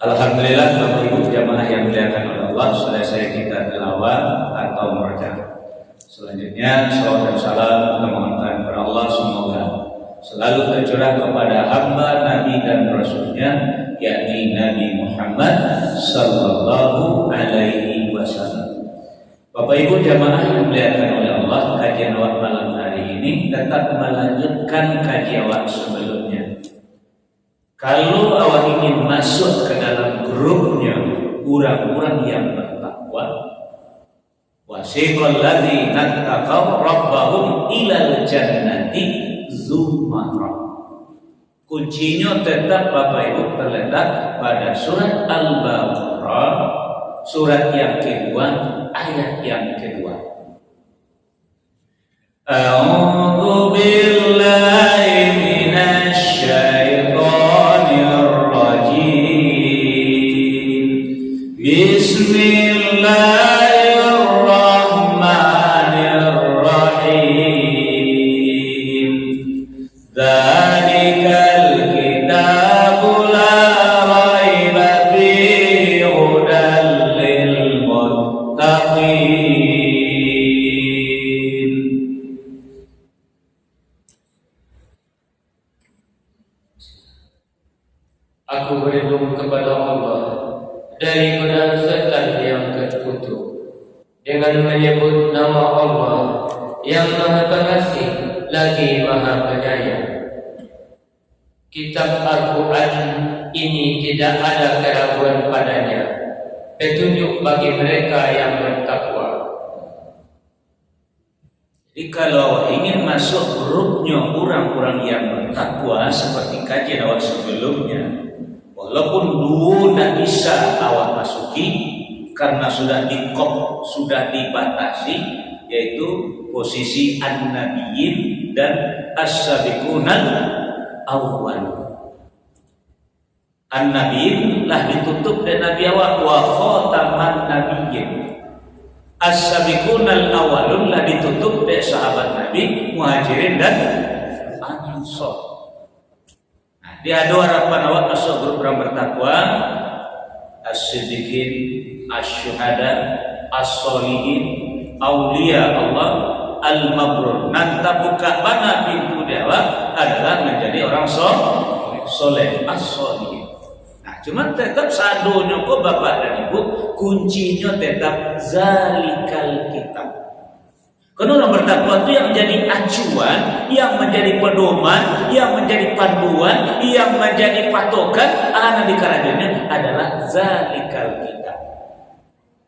Alhamdulillah Bapak Ibu jamaah yang dimuliakan oleh Allah, selesai kita tilawah atau murojaah. Selanjutnya salawat dan salam kita mohonkan kepada Allah semoga selalu tercurah kepada hamba Nabi dan Rasulnya, yakni Nabi Muhammad sallallahu alaihi wasallam. Bapak Ibu jamaah yang dimuliakan oleh Allah, kajian awal malam hari ini tetap melanjutkan kajian awal sebelumnya. Kalau awak ingin masuk ke dalam grupnya orang-orang yang bertakwa, wasiqal ladzina taqaw rabbahum ilal jannati zumara. Kuncinya tetap Bapak Ibu terletak pada surat Al-Baqarah, surat yang kedua, ayat yang kedua. A'udzu billahi minasy syaithanir rajim. Bismillahirrahmanirrahim. Dzalikal kitabu la raiba fihi hudan lil muttaqin. Aku berlindung kepada Allah dari godaan setan yang terkutuk dengan menyebut nama Allah yang Maha Pengasih lagi Maha Penyayang. Kitab Al-Quran ini tidak ada keraguan padanya, petunjuk bagi mereka yang bertakwa. Jadi kalau ingin masuk grupnya orang-orang yang bertakwa seperti kajian awal sebelumnya, walaupun dulu tidak bisa awak masuki karena sudah dikop, sudah dibatasi, yaitu posisi an-nabiyyin dan as-sabiqunal awwal. An-nabiyyin lah ditutup dengan nabi awal wa khataman nabiyyin. As-sabiqunal awwalun lah ditutup dengan sahabat Nabi, Muhajirin dan Ansor. Dia ada harapan awak masuk grup orang bertakwa, as-siddiqin, asy-syuhada, as-sholihin, auliya Allah, al-mabrur. Nanti buka mana pintu dia adalah menjadi orang soleh, as-sholihin. Nah, cuma tetap sadonya kok Bapak dan Ibu, kuncinya tetap zalikal kitab. Karena orang bertakwa itu yang menjadi acuan, yang menjadi pedoman, yang menjadi panduan, yang menjadi patokan Nabi Karajanya adalah zalikal kitab.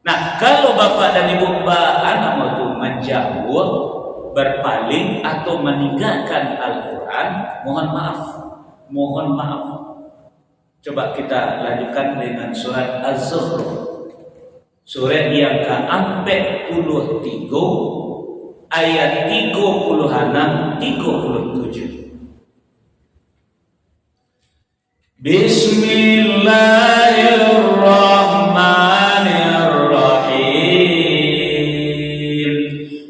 Nah, kalau Bapak dan Ibu itu menjauh, berpaling atau meninggalkan Al-Quran, mohon maaf. Coba kita lanjutkan dengan surat Az-Zukhruf, surat yang ke-43 ayat 36-37. Bismillahirrahmanirrahim.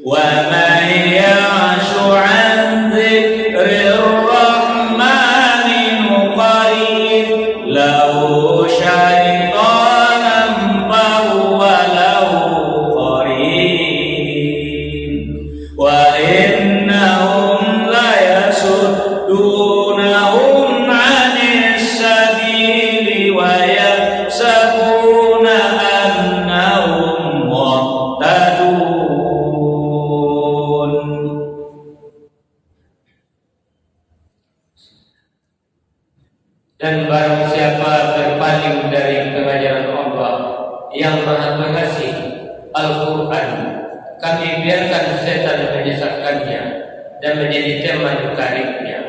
Wa man ya'shu 'an dzikrir rahmani nuqayyid lahu syaitanan fahuwa lahu qarin. Wa innahum la yasuddunahum 'anis sabili wa yahsabuna annahum muhtadun. Dan barang siapa berpaling dari pengajaran Allah yang Maha Pengasih, Al-Quran, kami biarkan setan menyesatkannya dan menjadi teman karibnya.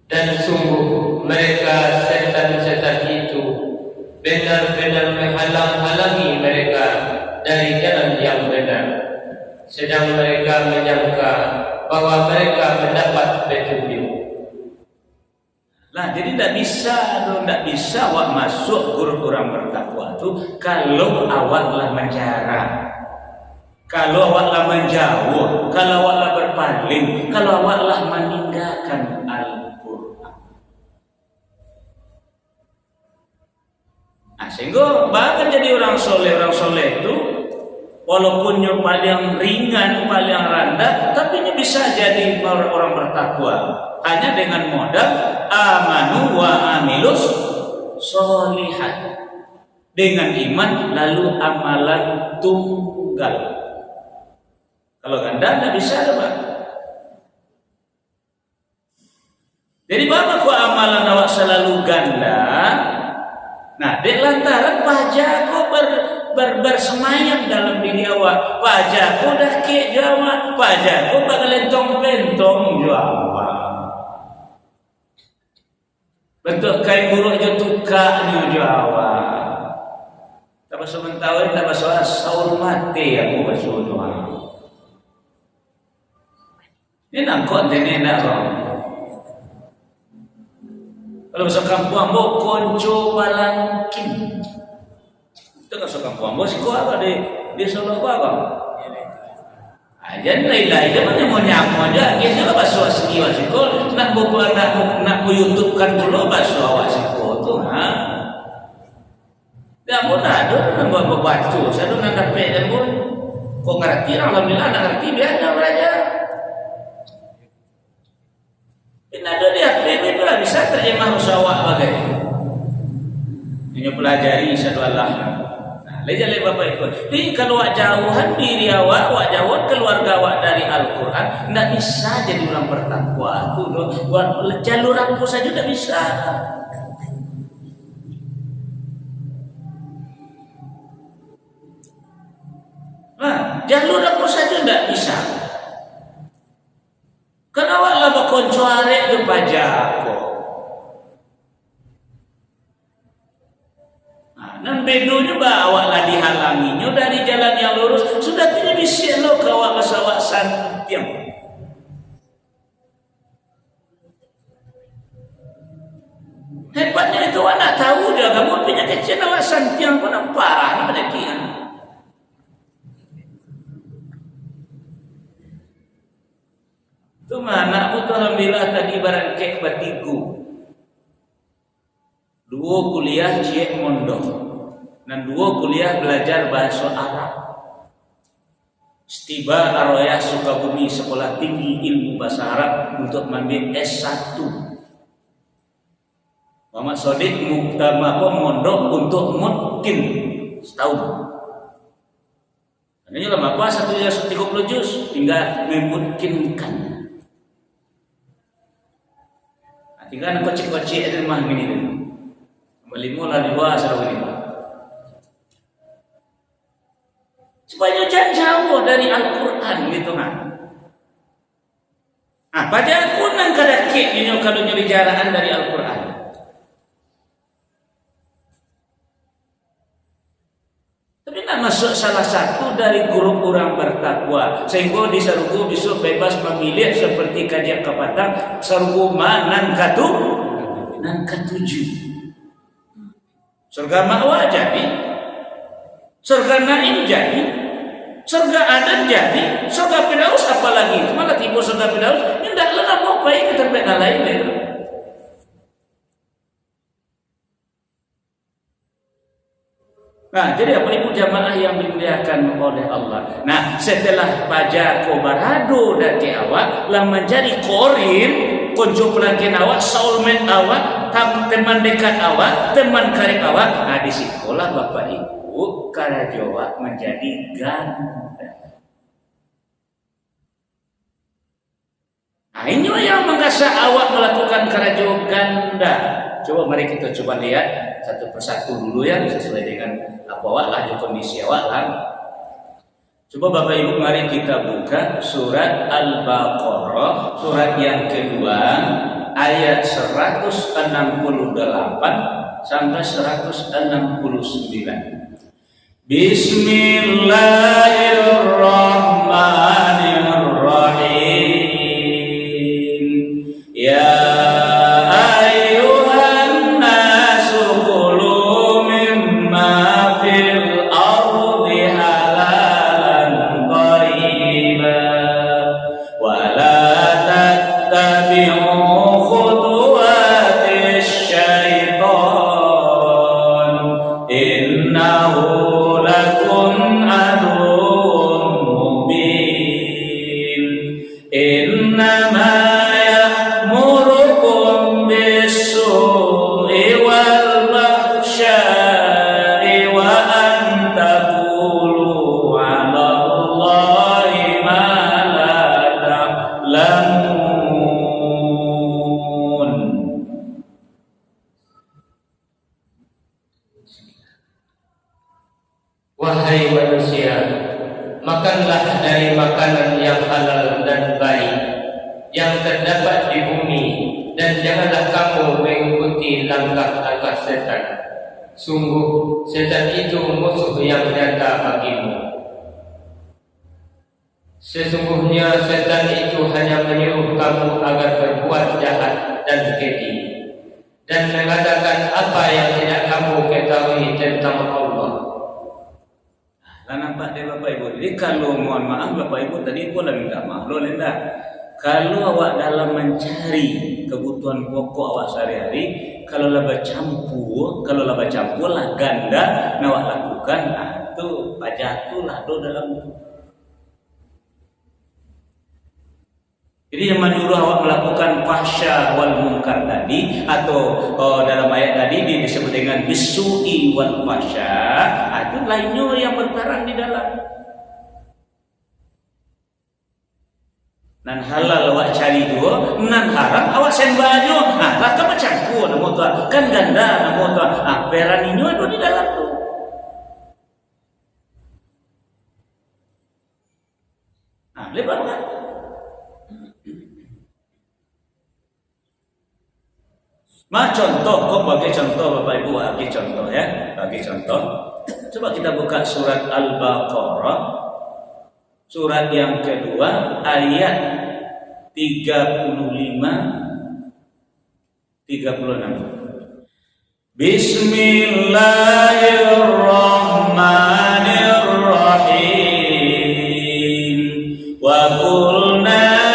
Dan sungguh mereka setan-setan itu benar-benar menghalang-halangi mereka dari jalan yang benar, sedang mereka menyangka bahwa mereka mendapat petunjuk. Nah, jadi tidak bisa awak masuk grup orang bertakwa itu kalau awaklah menjarah, kalau awaklah menjauh, kalau awaklah berpaling, kalau awaklah meninggalkan Al-Quran. sehingga bahkan jadi orang soleh itu walaupun yang paling ringan, paling rendah, tapi ini bisa jadi orang bertakwa hanya dengan modal amanu wa amilus sholihat, dengan iman lalu amalan tunggal. Kalau ganda tidak bisa ada, Pak. Jadi bapak ku amalan awak selalu ganda. Nah, di lantaran pajaku bersemayam dalam diri awak. Pajaku dah ke Jawa, pajaku bakal lentong-lentong Jawa. Bentuk kain buruk je tukaknya Jawa. Tak sementara tak soal saul mati aku bersuara. Ini nangkot ini nak orang. Kalau masuk kampung ambo konco balangkin. Itu masuk kampung ambo siko apa di Solo apa? Aja nilai dia mana mau nyamu aja. Kita bahasa sini wasiko nak buat nak YouTube kan dulu bahasa wasiko tu ha. Dah pun ada nak buat batu. Saya tu nak dapat dan pun. Kau ngerti alhamdulillah nak ngerti biasa belajar. Ada di HP itu lah bisa terjemah musawak bagai ini pelajari satu Allah. Nah, lejale bapak itu. Jadi kalau awak jauhan diri awak jauhan keluarga awak dari Al-Quran, tidak bisa jadi orang bertakwa. Itu buat jalur aku saja tidak bisa. Nah, jalur aku saja tidak bisa. Karena awak lah berkonco arek ke pajak. Nah, bedonya bah awak lah dihalanginya dari jalan yang lurus. Sudah tidak bisa lo kawak pesawat santiang. Hebatnya itu anak tahu dia kamu punya kecil awak santiang pun parah pada kian. Itu mana aku alhamdulillah tadi barang kek batiku. 2 kuliah Cik Mondok dan 2 kuliah belajar bahasa Arab. Setiba Aroyah Sukabumi Sekolah Tinggi Ilmu Bahasa Arab untuk mengambil S1. Muhammad Sodik mondok untuk mungkin setahun. Ini lama apa 1 30 juz tinggal memungkinkan. Tinggal nak kocik-kocik di rumah ini. Beli mula di bawah selalu ini. Supaya jangan jauh dari Al-Quran gitu kan. Pada Al-Quran kada kek ini kalau bicaraan dari Al-Quran. Tapi nak masuk salah satu dari grup orang bertakwa sehingga di Sarugu bisa bebas memilih seperti kajian Kapatang Sarugu nan katujuh. Surga ma'wa jadi, surga naim jadi, surga adan jadi, surga Firdaus apalagi? Malah tiba surga Firdaus, ini tidak lelah mau baik ke tempat lain deh. Nah, jadi apa ibu jamaah yang dimuliakan oleh Allah. Nah, setelah pajak kobarado dari awak, lah menjadi korin, kunjung pelanggan awak, soulmate awak, teman dekat awak, teman karib awak. Nah, di sekolah bapak ibu karajowa menjadi ganda. Nah, ini yang mengasa awak melakukan karajo ganda. Coba mari kita coba lihat satu persatu dulu ya, sesuai dengan apa awak lah, kondisi awak lah. Coba bapak ibu mari kita buka surat Al-Baqarah, surat yang kedua, ayat 168 sampai 169. Bismillahirrahmanirrahim. Ya Wahai manusia, makanlah dari makanan yang halal dan baik yang terdapat di bumi, dan janganlah kamu mengikuti langkah-langkah setan. Sungguh setan itu musuh yang nyata bagimu. Sesungguhnya setan itu hanya menyuruh kamu agar berbuat jahat dan keji, dan mengatakan apa yang tidak kamu ketahui tentang Allah. Nah, nampak deh Bapak Ibu. Jadi kalau mohon maaf Bapak Ibu tadi pun minta maaf lo Linda. Kalau awak dalam mencari kebutuhan pokok awak sehari-hari, kalau laba campur lah ganda nak awak lakukan, itu pajatulah do dalam itu. Jadi yang menyuruh awak melakukan fahsya wal munkar tadi, atau dalam ayat tadi disebut dengan bisu'i wal fahsya, itu lainnya yang berperan di dalam. Nan halal awak cari dua, nan haram awak sembahnya. Lah kan bercampur namo tu kan ganda namo tu. Peran ini ada di dalam tu. Lepas kan? Contoh, kok bagi contoh Bapak Ibu, bagi contoh ya, bagi contoh. Coba kita buka surat Al-Baqarah, surat yang kedua, ayat 35-36. Bismillahirrahmanirrahim. Wa qulna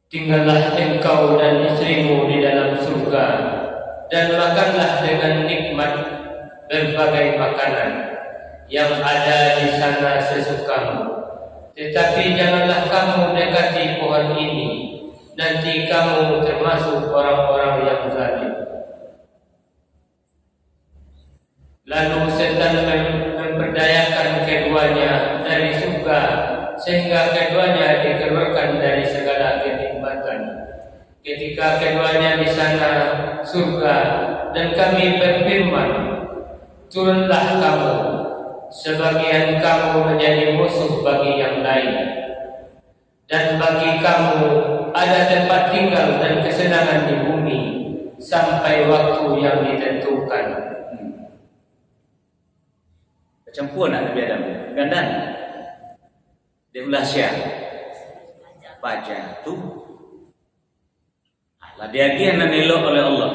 Tinggallah engkau dan istrimu di dalam surga, dan makanlah dengan nikmat berbagai makanan yang ada di sana sesukamu. Tetapi janganlah kamu dekati pohon ini, nanti kamu termasuk orang-orang yang zalim. Lalu setan memperdayakan keduanya dari surga, sehingga keduanya dikeluarkan dari segala kenikmatan. Ketika keduanya di sana surga, dan kami berfirman, turunlah kamu, sebagian kamu menjadi musuh bagi yang lain, dan bagi kamu ada tempat tinggal dan kesenangan di bumi sampai waktu yang ditentukan. Campur nak Nabi Adam gandan dia ulah siap pajak tu lah dia yang elok oleh Allah.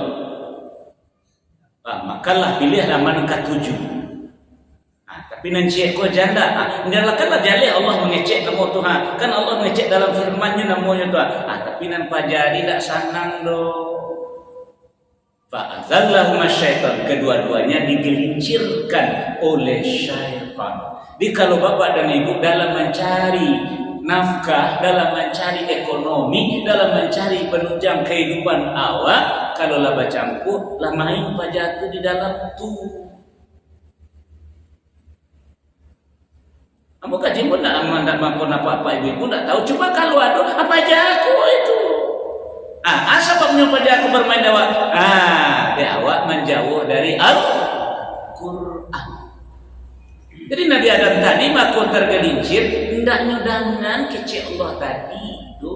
Makalah pilihlah mana ketujuh. Tapi nanti kau janda nyalakanlah jale Allah mengecek nama Tuhan. Kan Allah mengecek dalam firman-Nya namanya Tuhan. Tapi nan pajadi tak sanang do. Fa'azallahuma syaitan, kedua-duanya digelincirkan oleh syaitan. Jadi kalau bapak dan ibu dalam mencari nafkah, dalam mencari ekonomi, dalam mencari penunjang kehidupan awak, kalau lah bercampur, lah main pajatu di dalam tu. Kamu kaji pun tak mampu apa-apa, ibu pun tak tahu. Cuma kalau ada apa aja aku itu. Asal punya pada aku bermain awak. Dia awak menjauh dari Al-Quran. Jadi Nabi Adam tadi makon tergelincir, hendaknya dengan kecil Allah tadi tu.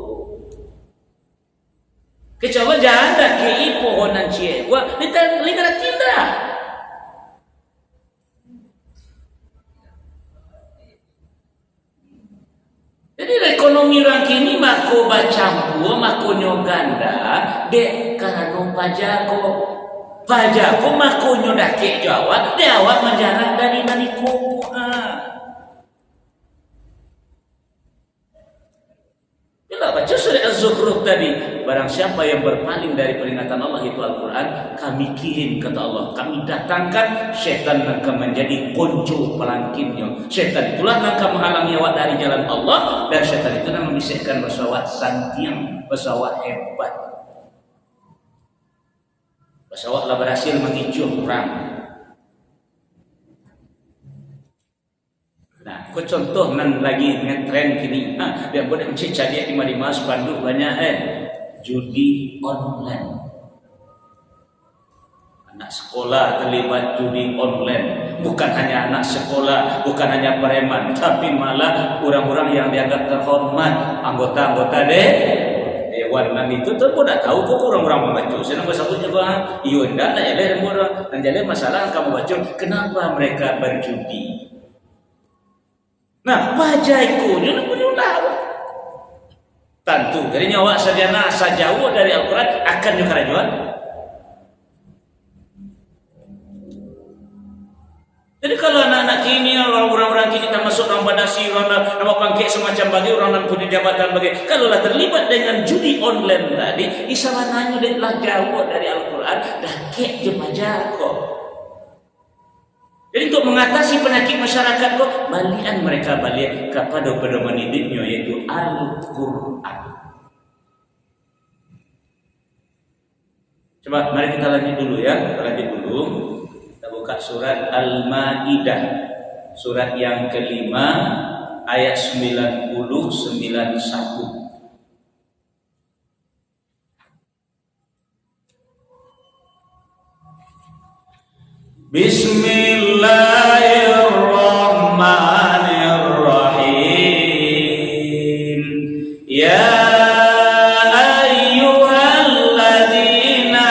Kecil Allah jangan dah kei pohonan cie. Wah, kita lihat tindak. Jadi ekonomi orang kini mako bacampur, mako nyoganda, dek karena pajako mako nyodake Jawa, dek awak menjarah dari kuku. Bila baca surah Az-Zukhruf tadi, barang siapa yang berpaling dari peringatan Allah itu Al-Quran, kami kirim, kata Allah, kami datangkan syaitan akan menjadi kuncu pelangkinnya. Syaitan itulah akan menghalangi awak dari jalan Allah, dan syaitan itu akan membisikkan pesawat santiang, pesawat hebat. Pesawatlah berhasil mengicu perang. Nah, aku contoh nan lagi dengan tren kini. Dia boleh mencicah dia di mana spanduk banyak judi online. Anak sekolah terlibat judi online. Bukan hanya anak sekolah, bukan hanya preman, tapi malah orang-orang yang dianggap terhormat, anggota-anggota dewan nan itu tu pun tak tahu kok orang-orang membaca. Saya nak sebutnya bah, iyo ndak lah ya orang. Dan jadi masalah kamu baca, kenapa mereka berjudi? Nah, pajaiku dia nak menyulah. Tentu, dari nyawa sajana sajauh dari Al-Quran akan juga kerajuan. Jadi kalau anak-anak kini, orang-orang kini termasuk orang badasi, orang nama pangkik semacam bagi orang yang punya jabatan bagi. Kalau lah terlibat dengan judi online tadi, isamananya adalah jauh dari Al-Quran, dah kek je pajak kok. Jadi untuk mengatasi penyakit masyarakat kok, balian mereka balik kepada pedoman hidupnya yaitu Al-Quran. Coba mari kita lanjut dulu ya. Kita lanjut dulu. Kita buka surat Al-Maidah. Surat yang kelima ayat 90 91. Bismillahirrahmanirrahim. Ya ayyuhalladzina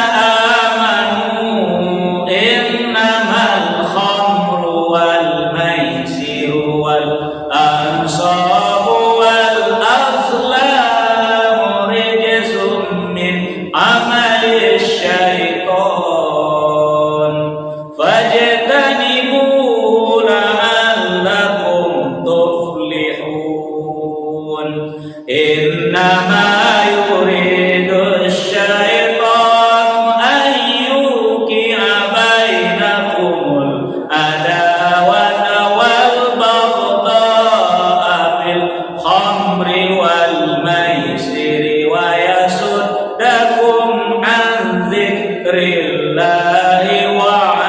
amanu innamal khamru wal maisiru wal ansabu wal azlamu rijsum min amali syaitan fajtanibuhu la'allakum tuflihun. Innama yuridu syaitan an yuqi'a bainakumul adawata wal baghdha'a fil khamri wal maisiri wa yasuddakum an dzikrillahi wa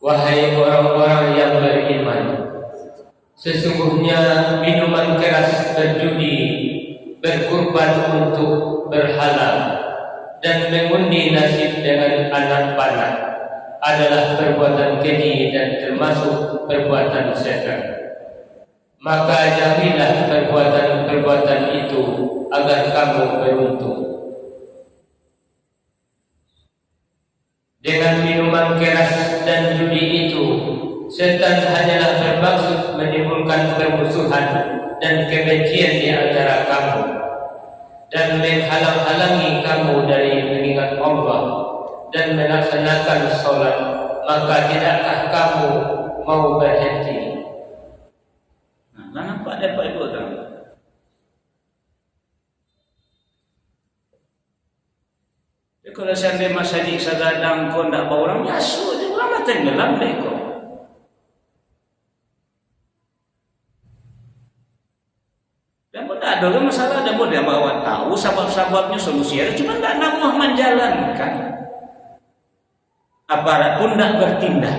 wahai orang-orang yang beriman, sesungguhnya minuman keras berjudi, berkurban untuk berhala, dan mengundi nasib dengan anak panah adalah perbuatan keji dan termasuk perbuatan setan. Maka jauhilah perbuatan-perbuatan itu agar kamu beruntung. Dengan minuman keras dan judi itu, setan hanyalah bermaksud menimbulkan permusuhan dan kebencian di antara kamu dan menghalang-halangi kamu dari mengingat Allah dan melaksanakan sholat. Maka tidakkah kamu mau berhenti? Nah, nampak ada Pak Ibu tak? Kalau seandainya masa di sagadang kau ndak bawa orang biasa, dia orang mata tenggelam deh kau. Dan pun tak ada masalah, dan pun dia bawa tahu sebab-sebabnya solusinya, cuma tak nak mau menjalankan. Aparat pun tak bertindak.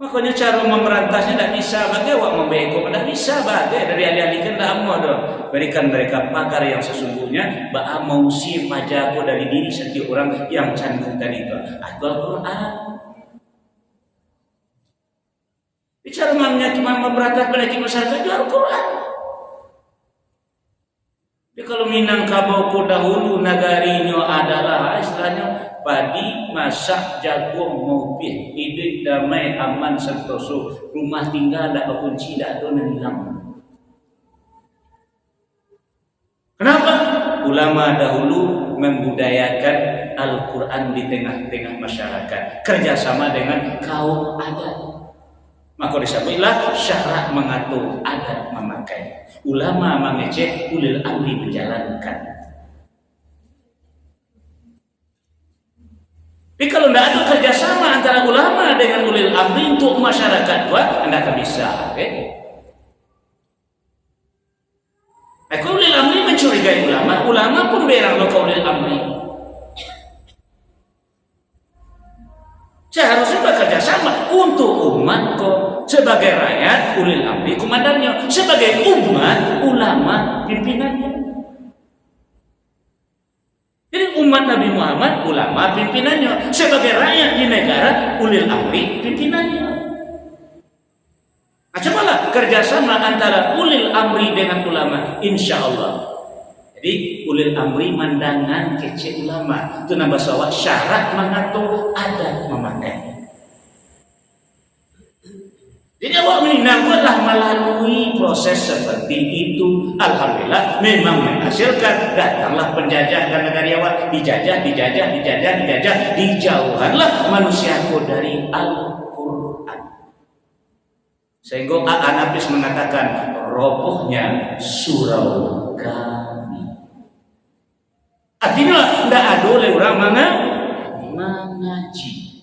Makanya cara memerantasnya tidak bisa bagi awak membeko, tidak bisa bagi dari alih-alihkan tak mau dong. Berikan mereka pakar yang sesungguhnya, bak mau si pajago dari diri setiap orang yang canggung tadi itu. Al-Quran. Bicara memberantas penyakit masyarakat itu Al-Quran. Jadi kalau Minangkabau dahulu nagarinya adalah istilahnya padi, masak, jagung, mobil, hidup damai, aman, sentoso, rumah tinggal, tak berkunci, tak ada hilang. Kenapa? Ulama dahulu membudayakan Al-Quran di tengah-tengah masyarakat, kerjasama dengan kaum adat. Maka disebutlah syarak mengatur, adat memakai. Ulama mengecek, ulil amri menjalankan. Tapi kalau tidak ada kerjasama antara ulama dengan ulil amri untuk masyarakat, anda akan bisa. Okay? Aku ulil amri mencurigai ulama, ulama pun berang ke ulil amri. Seharusnya bekerja sama untuk umat kok. Sebagai rakyat, ulil amri komandannya. Sebagai umat, ulama pimpinannya. Jadi umat Nabi Muhammad, ulama pimpinannya. Sebagai rakyat di negara, ulil amri pimpinannya. Nah, cobalah kerjasama antara ulil amri dengan ulama, insya Allah. Jadi ulil amri mandangan kece ulama. Itu nama bahasa syarat mengatur, adat memakai. Jadi awak Minang telah melalui proses seperti itu. Alhamdulillah memang menghasilkan. Datanglah penjajah ke negara awak, dijajah. Dijauhanlah manusiaku dari Al-Quran. Sehingga Anabis mengatakan robohnya surau kami. Artinya tidak ada oleh orang mengaji.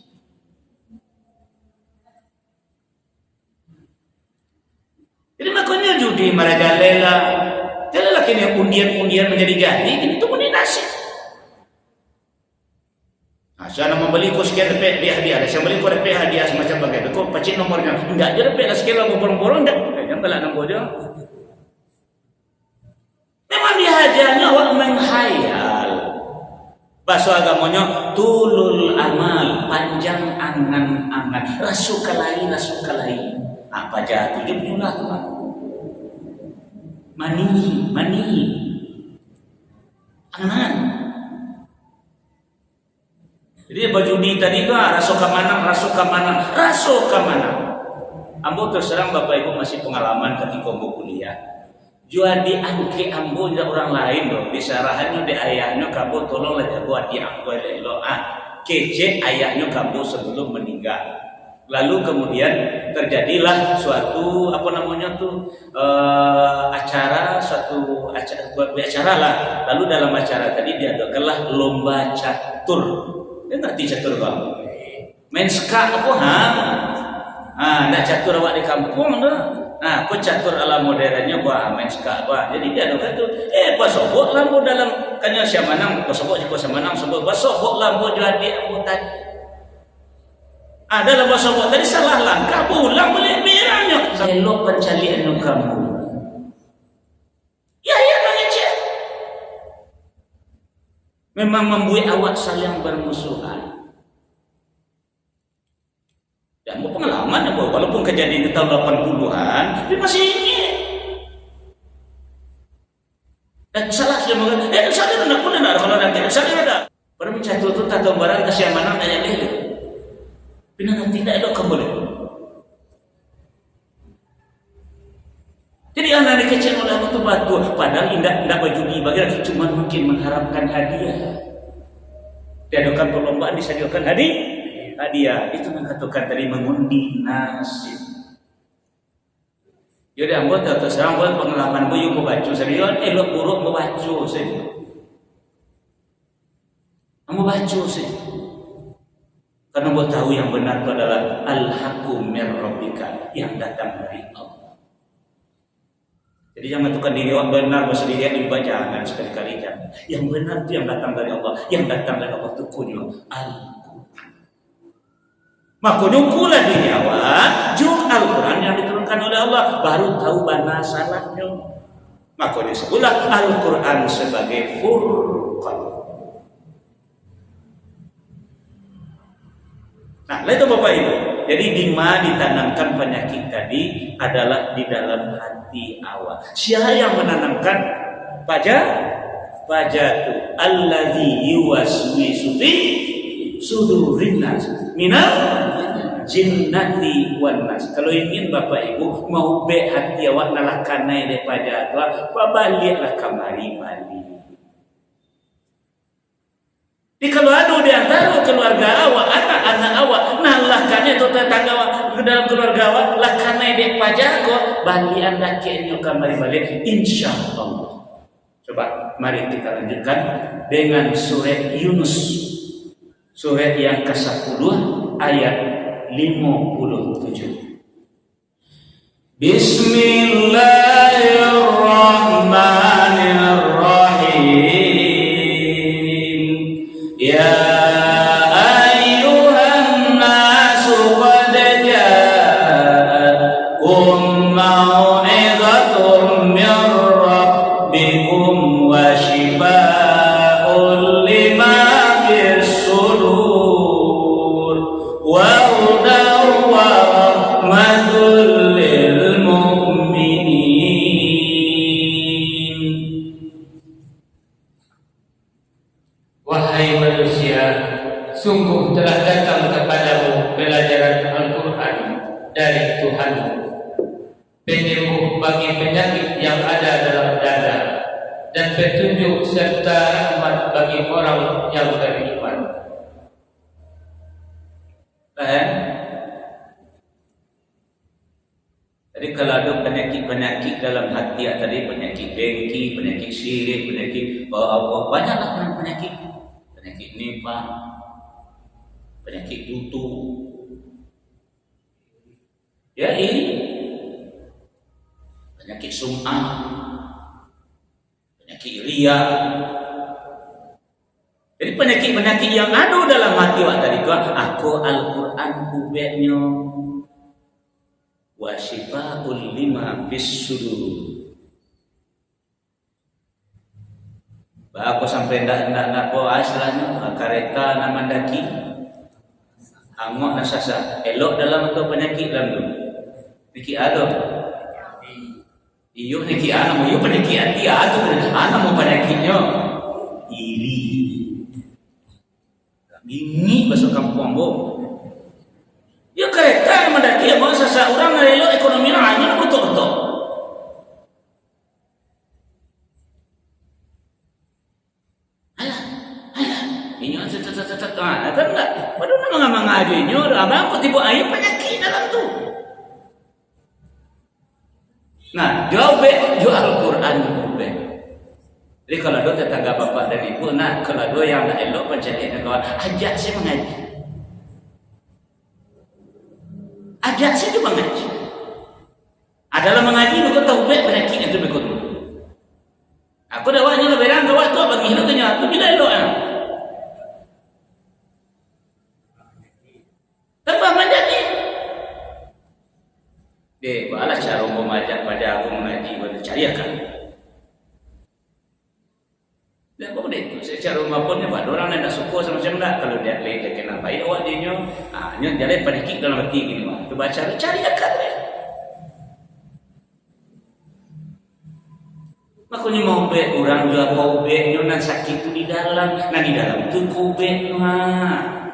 Jadi makanya judi merajalela, jalan kini undian menjadi jadi, itu menjadi Nah, saya nak membeli kau sekian rupiah dia hadiah, saya beli kau rupiah hadiah semacam begitu. Kau pacik nomornya, enggak je rupiah sekian lah borong-borong enggak, jangan belak nombor dia. Memang dia hajanya awak menghayal. Bahasa agamanya tulul amal, panjang angan-angan, rasukalai. Apa jatuh dia punya teman. Mani. Angan. Jadi baju di tadi tu rasuka manang. Ambo terserang Bapak Ibu masih pengalaman ketika ambo kuliah. Jua di angke ambo tidak orang lain loh. Disarahannya di ayahnya kamu tolonglah jago di angko elok. Kece ayahnya kamu sebelum meninggal. Lalu kemudian terjadilah suatu acara lah. Lalu dalam acara tadi diadakanlah lomba catur. Dia ngerti catur bang? Main ska apa nak catur awak di kampung dah. Nah, kau catur ala modernnya main ska Jadi diadakan tu. Pasobok lampu dalam kanya siamanang. Pasobok jika siamanang sebab pasobok lampu jadi ambutan. Dalam bahasa buat tadi salah langkah pulang balik biranya. Elok pencalian kamu. Ya mengecek. Memang membuat awak saling bermusuhan. Dan pengalaman walaupun kejadian di tahun 80-an, tapi masih ingin. Dan salah dia mengatakan, saya tidak pun ada kalau nanti saya ada. Pada mencatu itu tak tahu barang kasih mana tanya dia. Bila tidak ada kembali. Jadi anak kecil oleh batu-batu, padahal tidak berjudi bagian, cuma mungkin mengharapkan hadiah. Diadakan perlombaan disediakan hadiah. Itu mengatakan tadi mengundi nasib. Jadi anggota terserang buat pengalaman bu yuk baca serius, elok buruk membaca sih. Kamu baca sih. Karena buat tahu yang benar itu adalah al-haqqu mir rabbika, yang datang dari Allah. Jadi jangan menentukan diri yang benar bahasa diri yang dibaca, jangan sekali-kali jangan. Yang benar itu yang datang dari Allah, yang datang dari Allah itu kunyo Al-Quran. Maka nyukulah diri awak, juk Al-Quran yang diturunkan oleh Allah, baru tahu mana salahnya. Maka disebutlah Al-Quran sebagai furqan. Nah, itu Bapak Ibu. Jadi di mana ditanamkan penyakit tadi adalah di dalam hati awak. Siapa yang menanamkan fajatu allazi yuwaswisu fi sudurin nas minal jinnati wan nas. Kalau ingin Bapak Ibu mau be hati awak nalakanai daripada Allah, baliklah kamari balik. Di kalau ada di antara keluarga awak, anak-anak awak, nalahkannya atau tetangga awak ke dalam keluarga awak, lakanai daripada kau balik anda kini kamari balik, insya Allah. Coba mari kita lanjutkan dengan surat Yunus, surat yang ke-10 ayat 57. Bismillahirrahmanirrahim. Ya ayyuhan nasu qad ja'akum mau'izatun min rabbikum wa shifaa'un lima fis sudur wa hudan wa rahmatul lil mu'minin. Wahai manusia, sungguh telah datang kepadamu pelajaran Al-Quran dari Tuhanmu, penyembuh bagi penyakit yang ada dalam dada, dan petunjuk serta rahmat bagi orang yang beriman. Jadi kalau ada penyakit dalam hati tadi, penyakit dengki, penyakit syirik, penyakit banyaklah penyakit nifaq, penyakit dutu. Ya ini penyakit sum'ah, penyakit riya. Jadi penyakit-penyakit yang ada dalam hati awak tadi tu, aku Al-Quran kubeknya wa shifaa'ul lima fis sudur. Aku sampai ndak po asalnya kareta nama daki amok nasasa elok dalam atau penyakit dalam tu niki ada iyo niki ana mo penyakit hati atu ana mo penyakitnya iri ini bahasa kampung ambo ya kareta nama daki amok sasa orang elok ekonomi hanya betul-betul. Kan enggak, padahal mengaji nyor, abang kok tiba ayo penyakit dalam tu. Nah, jawab Al-Quran juga. Jadi kalau do tetangga bapak dan ibu, nah kalau do yang nak elok pencari kawan, ajak saya mengaji. Ajak saya juga mengaji. Adalah mengaji lu tahu baik penyakit itu berikut. Aku dah wajib lebaran kau tu bagi hidup tanya, tu bila elok ah. Tambah menjadi deh, balas cara mengajak pada aku mengaji pada cariakan. Dan apa itu? Secara maupun pada orang yang tak suka sama macam tak. Kalau dia leh dia kena baik awak dia nyo, nyo jalan pedikit dalam hati gini mah. Tu baca cariakan dia. Makanya mau be orang juga kau be nyo nan sakit tu di dalam tu kau be mah.